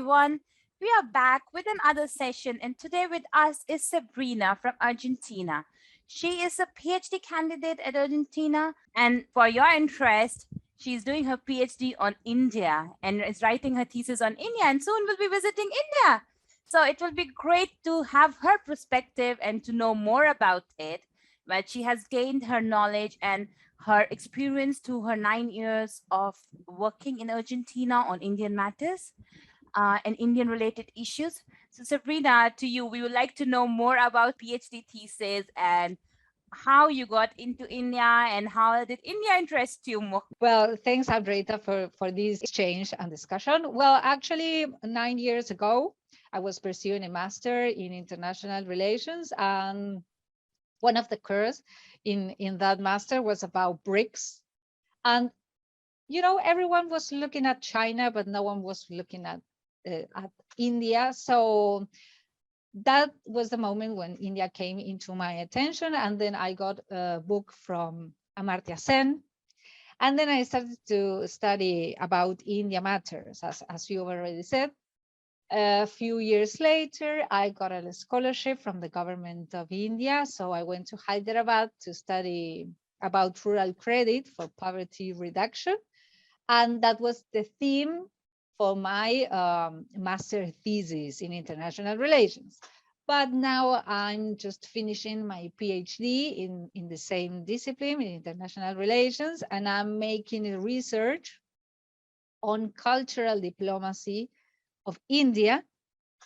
everyone. We are back with another session, and today with us is Sabrina from Argentina. She is a PhD candidate at Argentina, and for your interest, she's doing her PhD on India and is writing her thesis on India, and soon will be visiting India. So it will be great to have her perspective and to know more about it. But she has gained her knowledge and her experience through her 9 years of working in Argentina on Indian matters and Indian related issues. So Sabrina, to you, we would like to know more about PhD thesis and how you got into India and how did India interest you more? Well, thanks, Amrita, for this exchange and discussion. Well, actually, 9 years ago, I was pursuing a master in international relations, and one of the courses in that master was about BRICS. And everyone was looking at China, but no one was looking at India. So that was the moment when India came into my attention, and then I got a book from Amartya Sen. And then I started to study about India matters, as you already said. A few years later, I got a scholarship from the government of India. So I went to Hyderabad to study about rural credit for poverty reduction. And that was the theme for my master thesis in international relations. But now I'm just finishing my PhD in the same discipline, in international relations, and I'm making a research on cultural diplomacy of India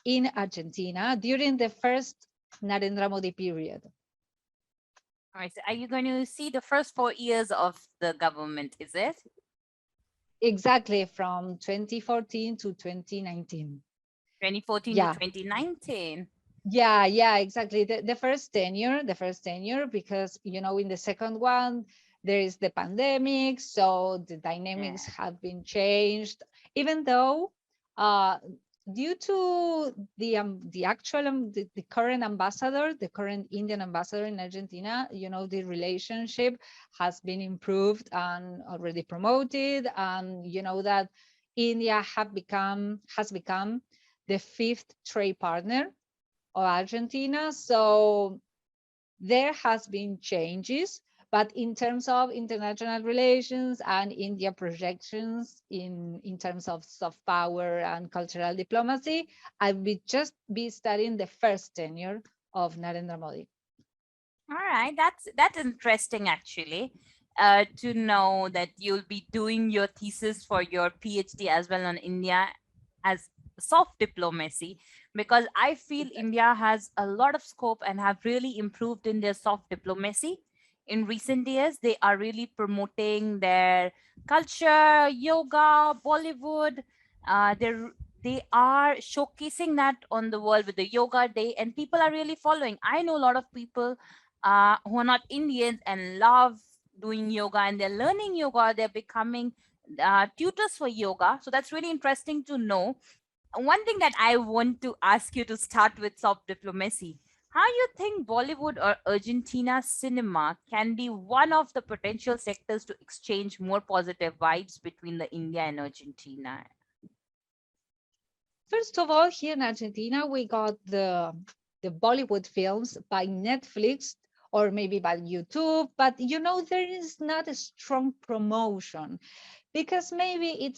in Argentina during the first Narendra Modi period. All right, so are you going to see the first 4 years of the government, is it? Exactly, from 2014 to 2019. 2014 to Yeah. 2019. Yeah, exactly. The first tenure, because in the second one there is the pandemic, so the dynamics have been changed. Even though, due to the current ambassador, the current Indian ambassador in Argentina, the relationship has been improved and already promoted, and that India has become the fifth trade partner of Argentina. So there has been changes, but in terms of international relations and India projections in terms of soft power and cultural diplomacy, I will just be studying the first tenure of Narendra Modi. All right, that's interesting actually. To know that you'll be doing your thesis for your PhD as well on India as soft diplomacy, because I feel Exactly. India has a lot of scope and have really improved in their soft diplomacy. In recent years, they are really promoting their culture, yoga, Bollywood. They are showcasing that on the world with the yoga day, and people are really following. I know a lot of people who are not Indians and love doing yoga, and they're learning yoga. They're becoming tutors for yoga. So that's really interesting to know. One thing that I want to ask you to start with soft diplomacy. How you think Bollywood or Argentina cinema can be one of the potential sectors to exchange more positive vibes between the India and Argentina? First of all, here in Argentina, we got the Bollywood films by Netflix or maybe by YouTube, but there is not a strong promotion because maybe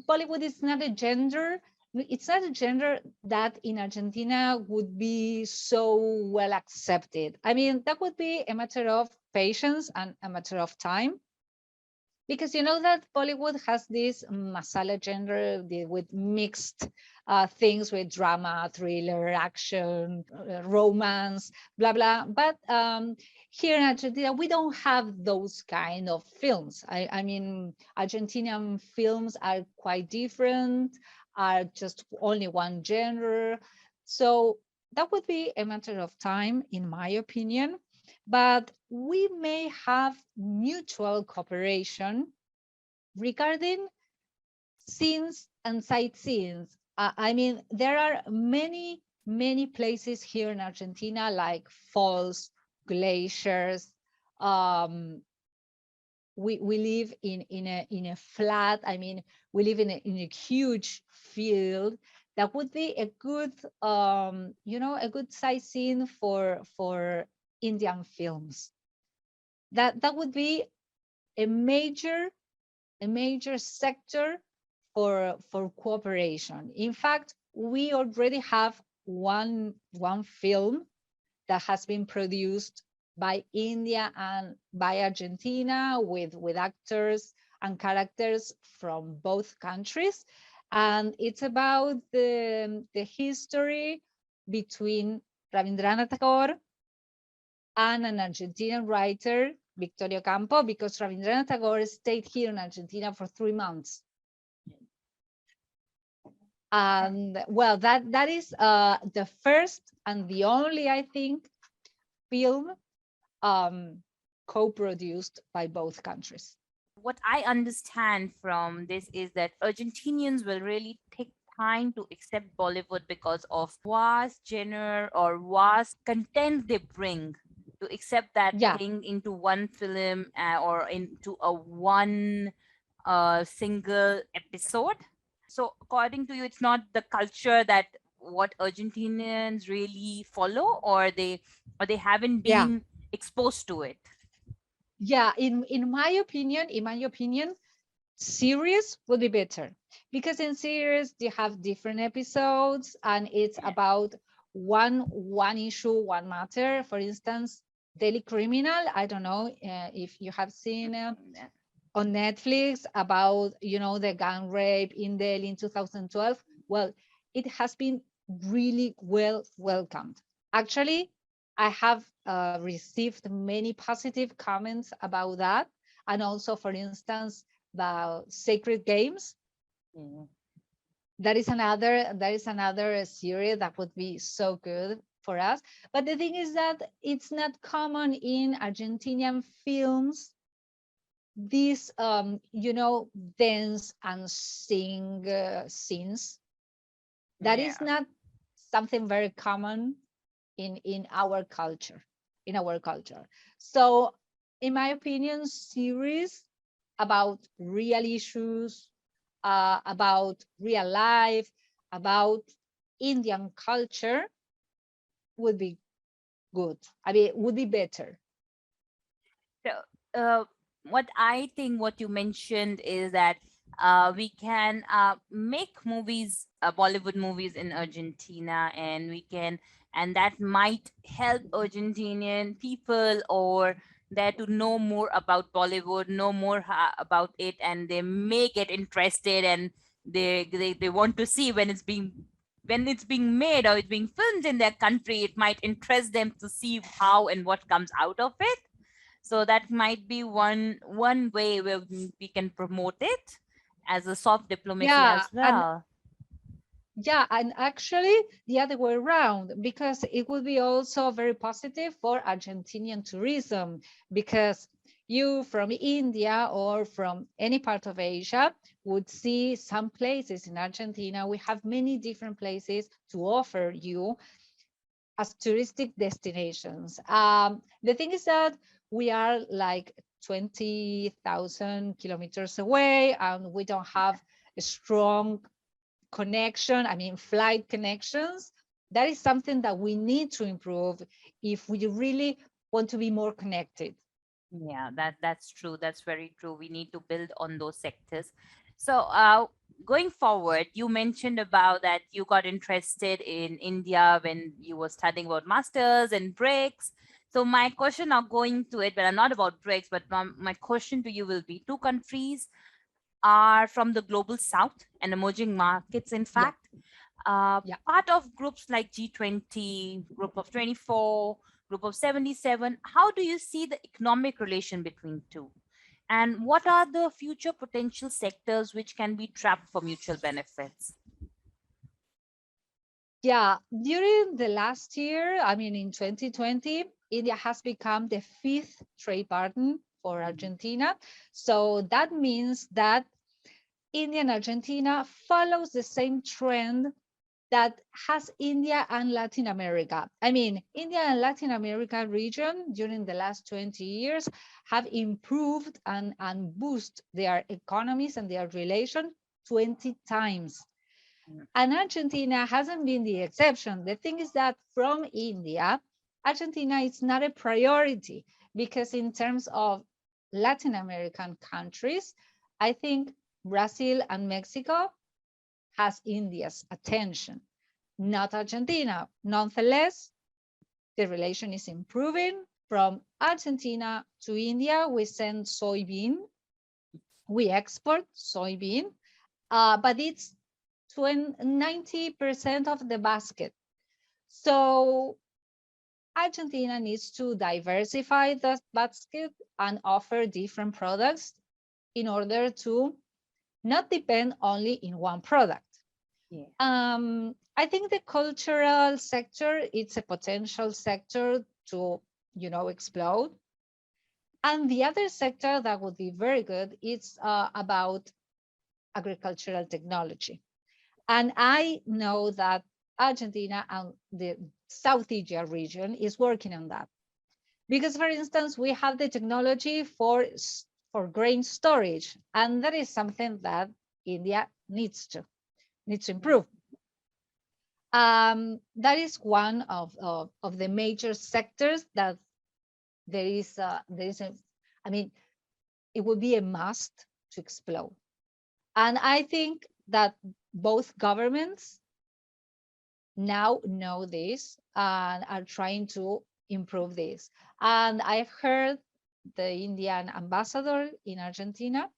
Bollywood is not a gender. It's not a gender that in Argentina would be so well accepted. I mean, that would be a matter of patience and a matter of time, because that Bollywood has this masala genre with mixed things, with drama, thriller, action, romance, blah blah. But here in Argentina, we don't have those kind of films. I mean, Argentinian films are quite different, are just only one genre. So that would be a matter of time, in my opinion. But we may have mutual cooperation regarding scenes and sightseeing. I mean, there are many places here in Argentina, like falls, glaciers. Um, we live in a flat. I mean, we live in a huge field that would be a good, a good sightseeing for Indian films. That would be a major sector for cooperation. In fact, we already have one film that has been produced by India and by Argentina with actors and characters from both countries. And it's about the history between Rabindranath Tagore and an Argentinian writer, Victorio Campo, because Rabindranath Tagore stayed here in Argentina for 3 months. And well, that is the first and the only, I think, film co-produced by both countries. What I understand from this is that Argentinians will really take time to accept Bollywood because of vast genre or vast content they bring to accept that Yeah, thing into one film or into a one single episode. So according to you, it's not the culture that what Argentinians really follow, or they haven't yeah, been exposed to it. yeah. In my opinion, series would be better, because in series you have different episodes and it's Yeah. about one issue, one matter. For instance, Daily Criminal. I don't know if you have seen on Netflix about the gang rape in Delhi in 2012. Well, it has been really well welcomed. Actually, I have received many positive comments about that, and also, for instance, about Sacred Games. Yeah. That is another series that would be so good for us. But the thing is that it's not common in Argentinian films, these dance and sing scenes. That is Yeah. not something very common in our culture. So in my opinion, series about real issues, about real life, about Indian culture would be good. I mean, would be better. So, what I think what you mentioned is that we can make movies, Bollywood movies in Argentina, and and that might help Argentinian people or there to know more about Bollywood, know more about it, and they may get interested and they want to see when it's being made or it's being filmed in their country. It might interest them to see how and what comes out of it. So that might be one way where we can promote it as a soft diplomacy Yeah, as and well. yeah, and actually the other way around, because it would be also very positive for Argentinian tourism, because you from India or from any part of Asia would see some places in Argentina. We have many different places to offer you as touristic destinations. The thing is that we are like 20,000 kilometers away, and we don't have a strong connection, I mean, flight connections. That is something that we need to improve if we really want to be more connected. Yeah, that's true. That's very true. We need to build on those sectors. So, going forward, you mentioned about that you got interested in India when you were studying about masters and BRICS. So, my question now going to it, but not about BRICS, but my question to you will be two countries are from the global south and emerging markets, in Yeah, fact, yeah. part of groups like G20, Group of 24, Group of 77. How do you see the economic relation between two? And what are the future potential sectors which can be trapped for mutual benefits? Yeah, during the last year, I mean, in 2020, India has become the fifth trade partner for Mhm. Argentina. So that means that India and Argentina follows the same trend that has India and Latin America. I mean, India and Latin America region during the last 20 years have improved and boost their economies and their relation 20 times. And Argentina hasn't been the exception. The thing is that from India, Argentina is not a priority because in terms of Latin American countries, I think Brazil and Mexico has India's attention, not Argentina. Nonetheless, the relation is improving. From Argentina to India, we send soybean, we export soybean, but it's 90% of the basket. So Argentina needs to diversify the basket and offer different products in order to not depend only in one product. Yeah. I think the cultural sector, it's a potential sector to, explode. And the other sector that would be very good is about agricultural technology. And I know that Argentina and the South Asia region is working on that. Because, for instance, we have the technology for grain storage, and that is something that India needs to improve. That is one of the major sectors that there is I mean, it would be a must to explode. And I think that both governments now know this and are trying to improve this. And I've heard the Indian ambassador in Argentina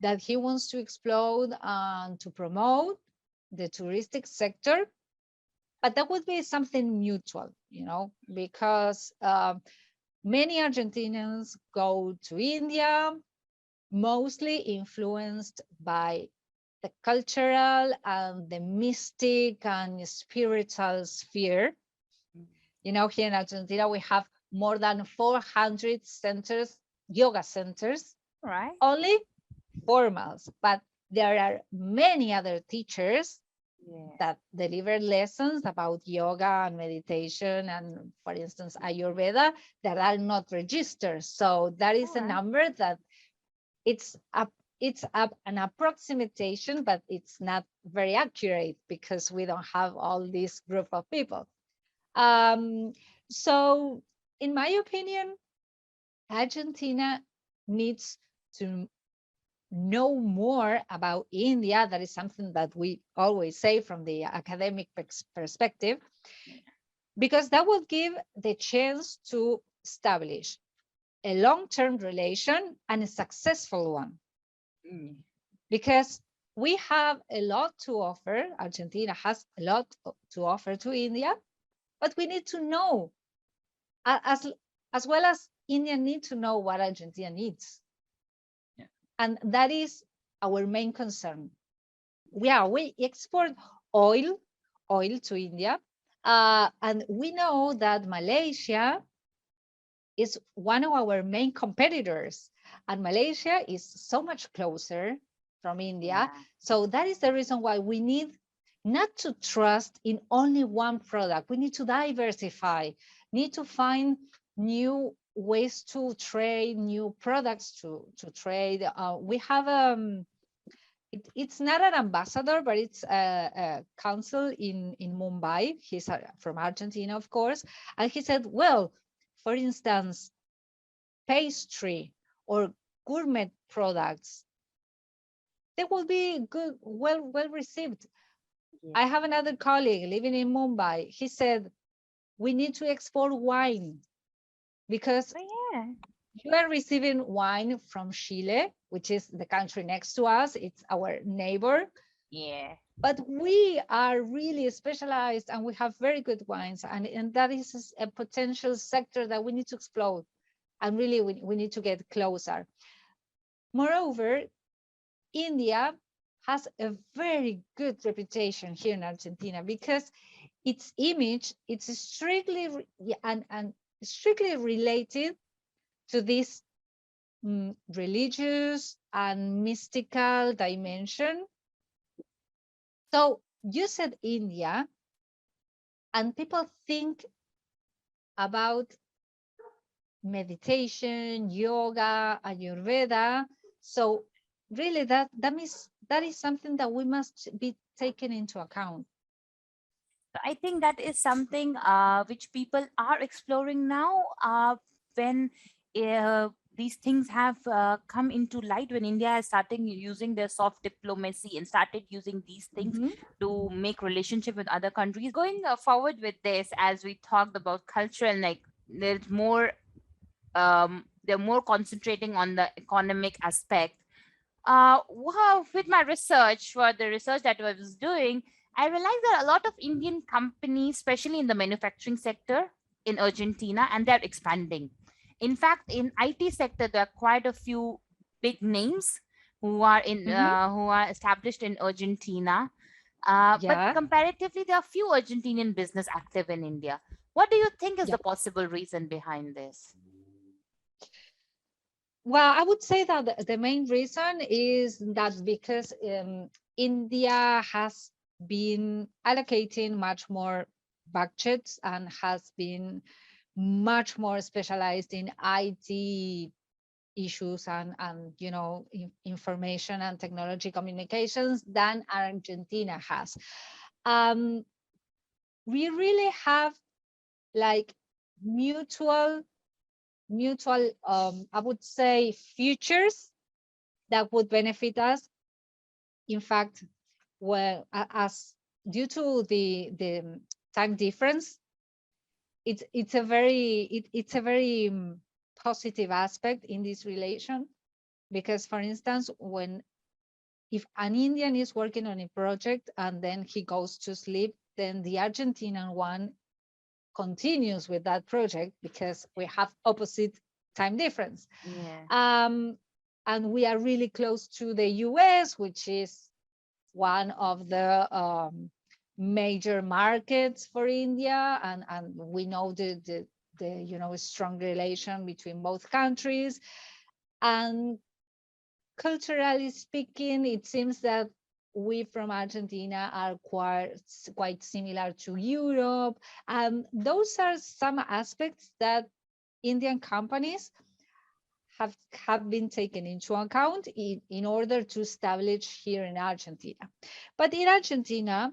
that he wants to explode and to promote the touristic sector, but that would be something mutual, because many Argentinians go to India, mostly influenced by the cultural and the mystic and spiritual sphere. Here in Argentina, we have more than 400 centers, yoga centers, Right. only formals, but there are many other teachers that deliver lessons about yoga and meditation and, for instance, Ayurveda that are not registered. So that is a number that it's an approximation, but it's not very accurate because we don't have all this group of people. So in my opinion, Argentina needs to know more about India. That is something that we always say from the academic perspective, because that will give the chance to establish a long-term relation and a successful one. Because we have a lot to offer. Argentina has a lot to offer to India, but we need to know, as well as India need to know what Argentina needs. And that is our main concern. We export oil to India, and we know that Malaysia is one of our main competitors, and Malaysia is so much closer from India. So that is the reason why we need not to trust in only one product. We need to diversify, need to find new ways to trade, new products to trade. We have it's not an ambassador, but it's a consul in Mumbai. He's from Argentina, of course. And he said, well, for instance, pastry or gourmet products, they will be well received. I have another colleague living in Mumbai. He said, we need to export wine because you are receiving wine from Chile, which is the country next to us. It's our neighbor. But we are really specialized and we have very good wines. And that is a potential sector that we need to explore. And really, we need to get closer. Moreover, India has a very good reputation here in Argentina because its image, it's strictly and strictly related to this religious and mystical dimension. So you said India, and people think about meditation, yoga, Ayurveda. So really that means that is something that we must be taken into account. So I think that is something which people are exploring now when these things have come into light, when India has started using their soft diplomacy and started using these things Mhm. to make relationship with other countries. Going forward with this, as we talked about culture, and like there's more, they're more concentrating on the economic aspect. Wow, with my research, for the research that I was doing, I realized that a lot of Indian companies, especially in the manufacturing sector in Argentina, and they're expanding. In fact, in IT sector, there are quite a few big names Mhm. who are established in Argentina. But Yeah. comparatively, there are few Argentinian business active in India. What do you think is Yeah. the possible reason behind this? Well, I would say that the main reason is that because India has been allocating much more budgets and has been much more specialized in IT issues and information and technology communications than Argentina has. Um, we really have like mutual I would say futures that would benefit us. In fact, well, as due to the time difference, it's a very positive aspect in this relation, because for instance, when if an Indian is working on a project and then he goes to sleep, then the Argentinian one continues with that project because we have opposite time difference. Yeah. um, and we are really close to the US, which is one of the major markets for India, and we know the strong relation between both countries. And culturally speaking, it seems that we from Argentina are quite similar to Europe. Those are some aspects that Indian companies have been taken into account in order to establish here in Argentina. But in Argentina,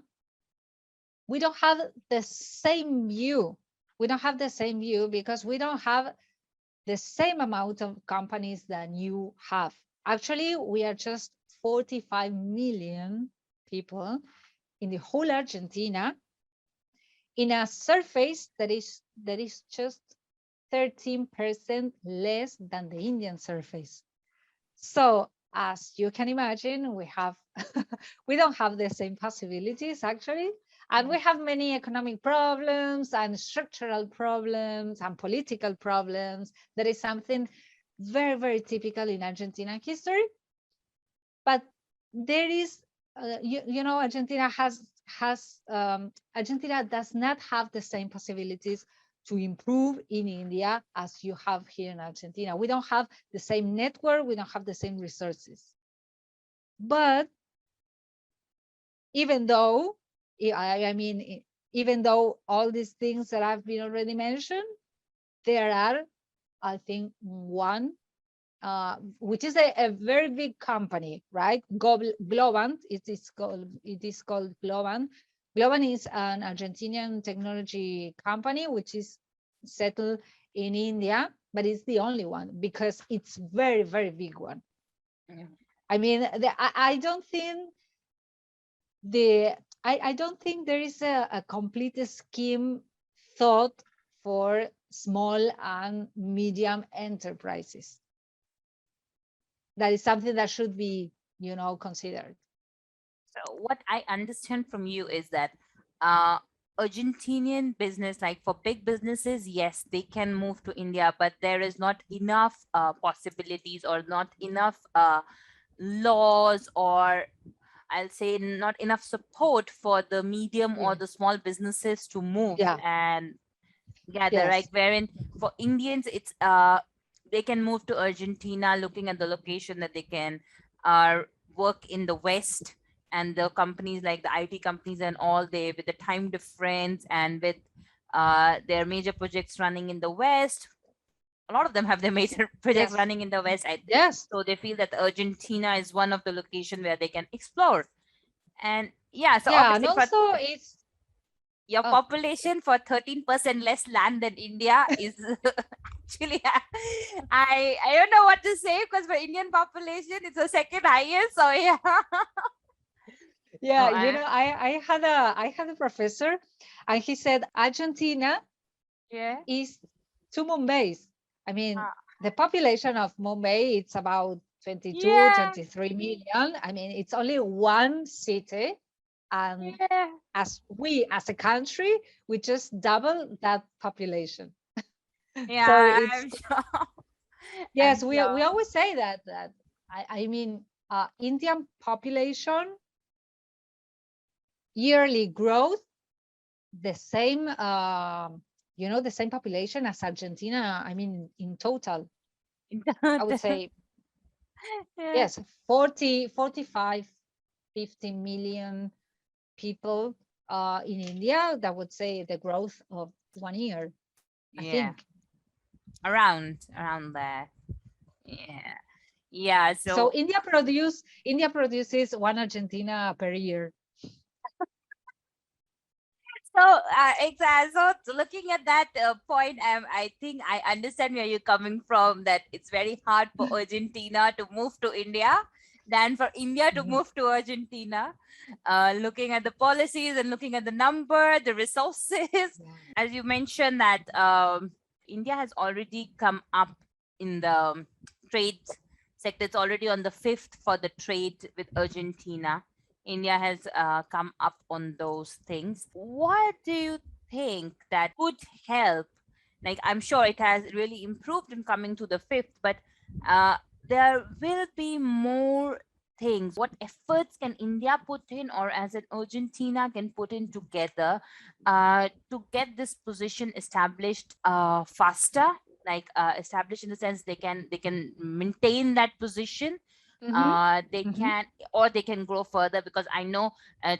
we don't have the same view. We don't have the same view because we don't have the same amount of companies that you have. Actually, we are just 45 million people in the whole Argentina, in a surface that is just 13% less than the Indian surface. So as you can imagine, we don't have the same possibilities actually. And we have many economic problems and structural problems and political problems. That is something very, very typical in Argentine history. But there is, Argentina Argentina does not have the same possibilities to improve in India as you have here in Argentina. We don't have the same network, we don't have the same resources. But even though, I mean, even though all these things that I've been already mentioned, there are, I think, one which is a very big company, right? Globant, it is called Globant. Globant is an Argentinian technology company which is settled in India, but it's the only one because it's very, very big one. Yeah. I mean, I don't think the I don't think there is a complete scheme thought for small and medium enterprises. That is something that should be, considered. So what I understand from you is that uh, Argentinian business, like for big businesses, yes, they can move to India, but there is not enough possibilities or not enough laws, or I'll say not enough support for the medium or Yeah. the small businesses to move Yeah. and gather, right? Yes. Wherein for Indians, it's they can move to Argentina, looking at the location that they can uh, work in the West, and the companies like the IT companies and all, they with the time difference and with their major projects running in the West, a lot of them have their major projects Yes. running in the west. Yes. So they feel that Argentina is one of the location where they can explore. And yeah, so Yeah, and obviously for also it's your oh, population for 13% less land than India is actually I don't know what to say, because for Indian population it's the second highest. So yeah. Oh, yeah, I had a professor, and he said Argentina yeah. is two Mumbais. I mean, Uh, the population of Mumbai, it's about 22, yeah. 23 million. I mean, it's only one city. And Yeah. as a country, we just double that population. So Yeah, it's, I'm sure. I'm yes, we sure. always say that Indian population yearly growth, the same, the same population as Argentina. I mean, in total, I would say, Yeah. yes, 40, 45, 50 million people in India. That would say the growth of 1 year, I Yeah. think. Around there. Yeah. Yeah. So So India produces one Argentina per year. exactly. So looking at that point, I think I understand where you're coming from. That it's very hard for Argentina to move to India than for India to Mhm. move to Argentina. Looking at the policies and looking at the number, the resources, Yeah. as you mentioned that India has already come up in the trade sector. It's already on the fifth for the trade with Argentina. India has come up on those things. What do you think that would help? Like, I'm sure it has really improved in coming to the fifth, but uh, there will be more things. What efforts can India put in, or as an Argentina can put in together to get this position established faster? Like established in the sense they can maintain that position, Mhm. they Mhm. can, or they can grow further, because I know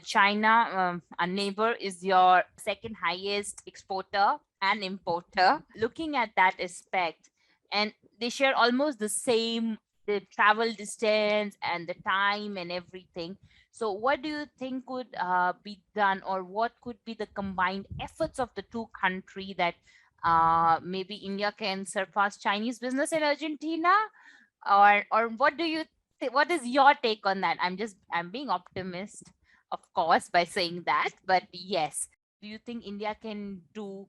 China, our neighbor, is your second highest exporter and importer. Looking at that aspect, and they share almost the same, the travel distance and the time and everything. So what do you think could be done, or what could be the combined efforts of the two country that maybe India can surpass Chinese business in Argentina? Or what do you what is your take on that? I'm being optimist, of course, by saying that, but yes, do you think India can do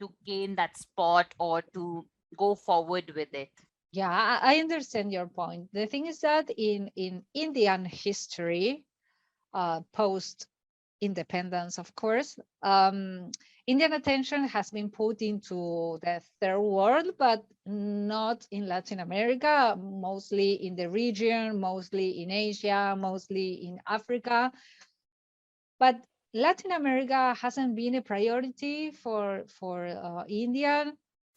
to gain that spot or to go forward with it? Yeah, I understand your point. The thing is that in Indian history, post independence, of course, Indian attention has been put into the third world, but not in Latin America, mostly in the region, mostly in Asia, mostly in Africa. But Latin America hasn't been a priority for India.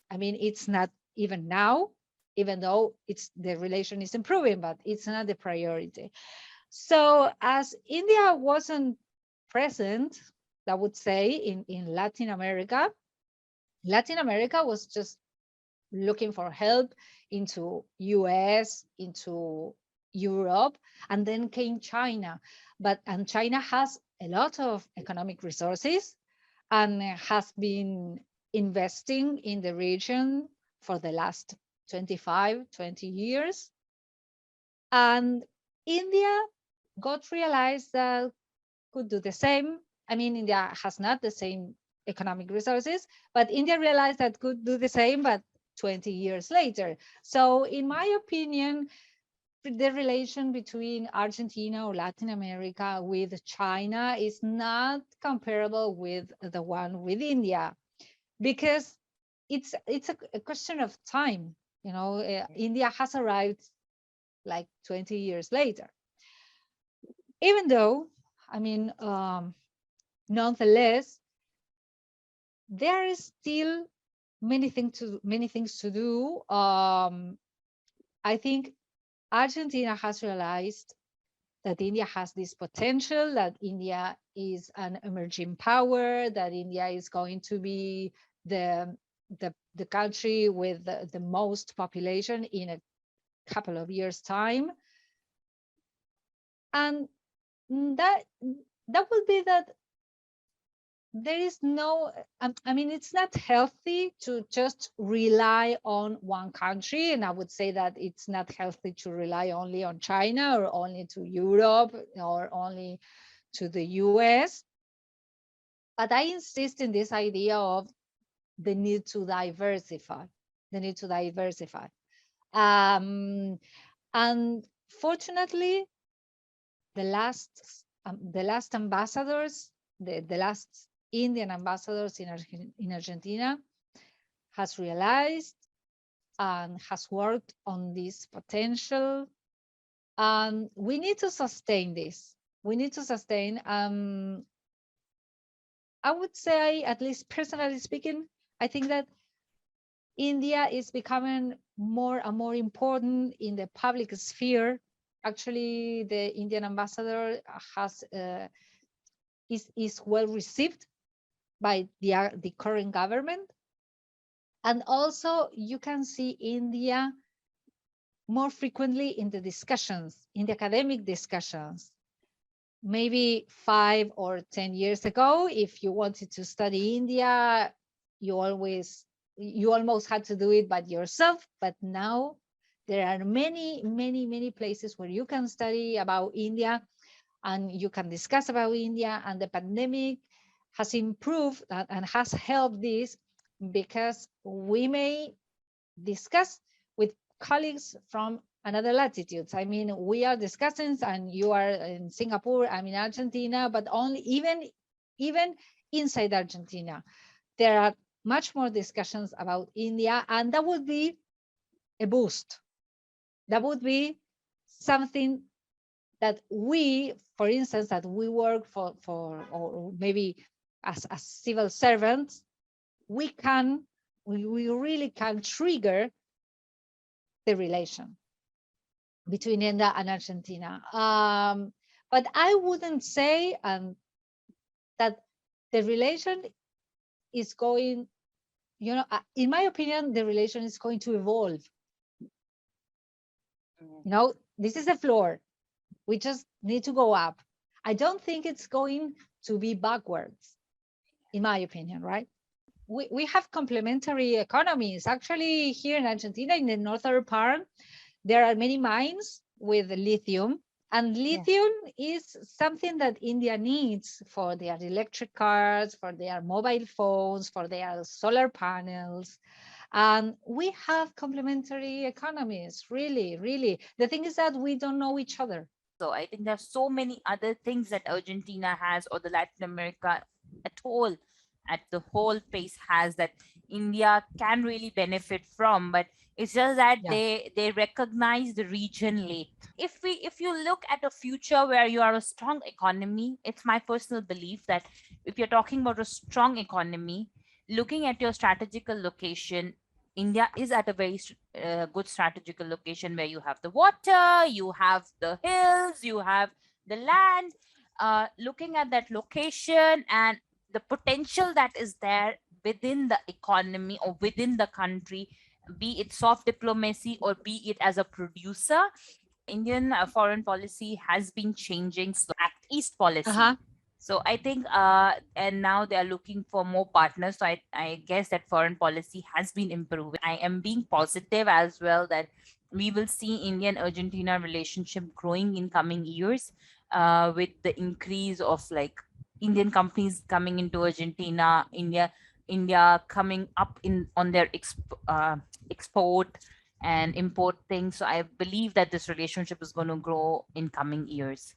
I mean, it's not even now, even though it's the relation is improving, but it's not the priority. So as India wasn't present, I would say, in Latin America, Latin America was just looking for help into US, into Europe, and then came China. And China has a lot of economic resources and has been investing in the region for the last 25, 20 years. And India got realized that could do the same. I mean, India has not the same economic resources, but India realized that could do the same, but 20 years later. So, in my opinion, the relation between Argentina or Latin America with China is not comparable with the one with India, because it's a question of time. India has arrived like 20 years later, even though, I mean, nonetheless, there is still many things to do. I think Argentina has realized that India has this potential, that India is an emerging power, that India is going to be the the country with the most population in a couple of years' time. And that that would be that there is no, I mean, it's not healthy to just rely on one country. And I would say that it's not healthy to rely only on China or only to Europe or only to the US. But I insist in this idea of the need to diversify, the need to diversify. And fortunately, the last ambassadors, the last Indian ambassadors in Argentina has realized and has worked on this potential. And we need to sustain this. We need to sustain. I would say, at least personally speaking, I think that India is becoming more and more important in the public sphere. Actually, the Indian ambassador is well received by the current government. And also you can see India more frequently in the discussions, in the academic discussions. Maybe 5 or 10 years ago, if you wanted to study India, you almost had to do it by yourself. But now there are many places where you can study about India and you can discuss about India. And the pandemic has improved and has helped this, because we may discuss with colleagues from another latitudes. I mean, we are discussing, and you are in Singapore, I'm in Argentina, but only even inside Argentina, there are much more discussions about India, and that would be a boost. That would be something that we, for instance, that we work for or maybe as civil servants, we really can trigger the relation between India and Argentina. But I wouldn't say that the relation is going, in my opinion, the relation is going to evolve. This is the floor. We just need to go up. I don't think it's going to be backwards, in my opinion, right? We have complementary economies. Actually, here in Argentina, in the northern part, there are many mines with lithium. And lithium is something that India needs for their electric cars, for their mobile phones, for their solar panels. And we have complementary economies, really, really. The thing is that we don't know each other. So I think there's so many other things that Argentina has, or the Latin America at the whole place has, that India can really benefit from. But it's just that they recognize the region late. If you look at a future where you are a strong economy, it's my personal belief that if you're talking about a strong economy, looking at your strategical location, India is at a very good strategical location where you have the water, you have the hills, you have the land. Looking at that location and the potential that is there within the economy or within the country, be it soft diplomacy or be it as a producer, Indian foreign policy has been changing. So Act East policy. So I think, and now they are looking for more partners. So I guess that foreign policy has been improving. I am being positive as well that we will see Indian-Argentina relationship growing in coming years, with the increase of like Indian companies coming into Argentina, India coming up on their export and import things. So I believe that this relationship is going to grow in coming years.